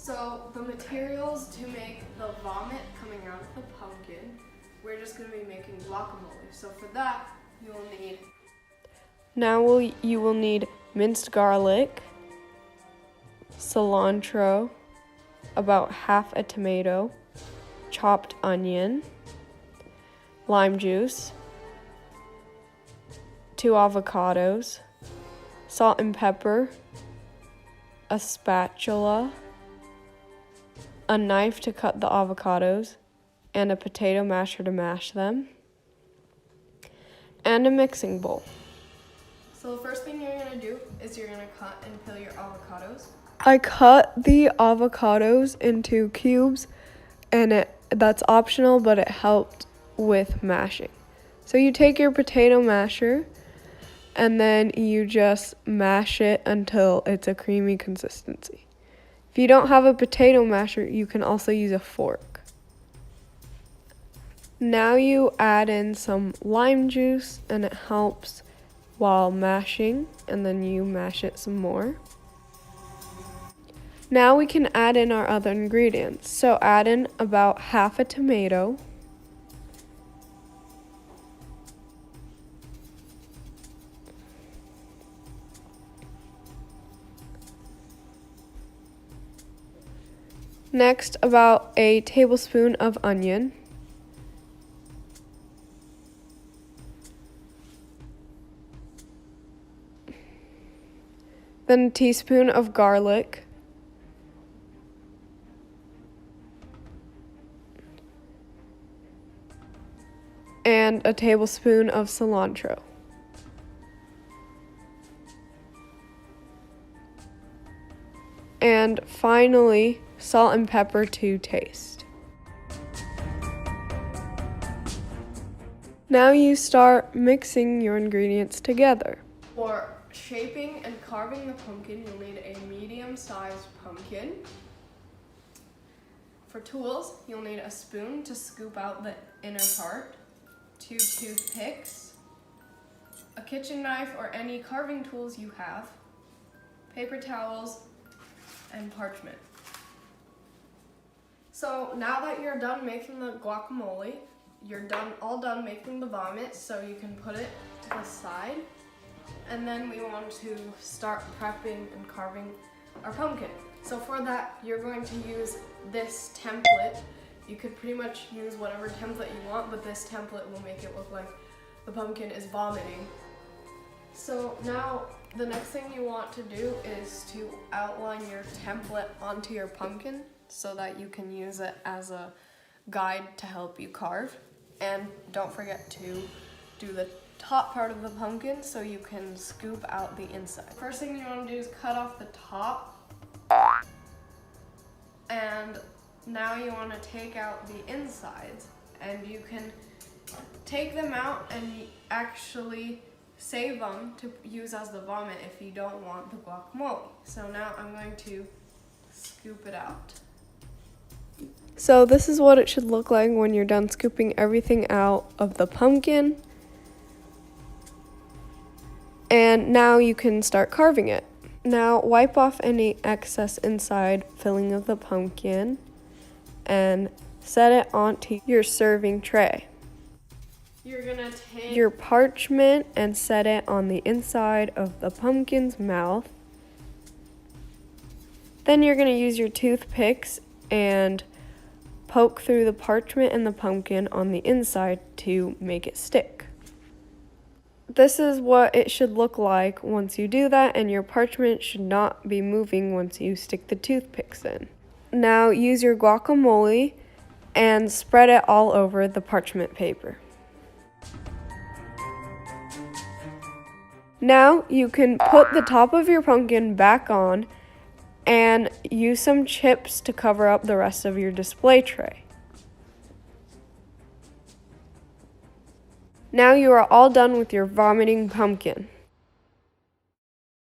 So the materials to make the vomit coming out of the pumpkin, we're just going to be making guacamole. So for that, you will need... Now you will need minced garlic, cilantro, about half a tomato, chopped onion, lime juice, 2 avocados, salt and pepper, a spatula, a knife to cut the avocados, and a potato masher to mash them, and a mixing bowl. So the first thing you're going to do is you're going to cut and peel your avocados. I cut the avocados into cubes, and that's optional, but it helped with mashing. So you take your potato masher, and then you just mash it until it's a creamy consistency. If you don't have a potato masher, you can also use a fork. Now you add in some lime juice, and it helps while mashing, and then you mash it some more. Now we can add in our other ingredients. So add in about half a tomato, next about a tablespoon of onion, then a teaspoon of garlic, and a tablespoon of cilantro. And finally, salt and pepper to taste. Now you start mixing your ingredients together. For shaping and carving the pumpkin, you'll need a medium-sized pumpkin. For tools, you'll need a spoon to scoop out the inner part, 2 toothpicks, a kitchen knife or any carving tools you have, paper towels, and parchment. So now that you're done making the guacamole, you're all done making the vomit, so you can put it to the side. And then we want to start prepping and carving our pumpkin. So for that, you're going to use this template. You could pretty much use whatever template you want, but this template will make it look like the pumpkin is vomiting. So now the next thing you want to do is to outline your template onto your pumpkin so that you can use it as a guide to help you carve. And don't forget to do the top part of the pumpkin so you can scoop out the inside. First thing you want to do is cut off the top. And now you want to take out the insides, and you can take them out and actually save them to use as the vomit if you don't want the guacamole. So now I'm going to scoop it out. So this is what it should look like when you're done scooping everything out of the pumpkin. And now you can start carving it. Now wipe off any excess inside filling of the pumpkin and set it onto your serving tray. You're gonna take your parchment and set it on the inside of the pumpkin's mouth. Then you're gonna use your toothpicks and poke through the parchment and the pumpkin on the inside to make it stick. This is what it should look like once you do that, and your parchment should not be moving once you stick the toothpicks in. Now use your guacamole and spread it all over the parchment paper. Now you can put the top of your pumpkin back on and use some chips to cover up the rest of your display tray. Now you are all done with your vomiting pumpkin.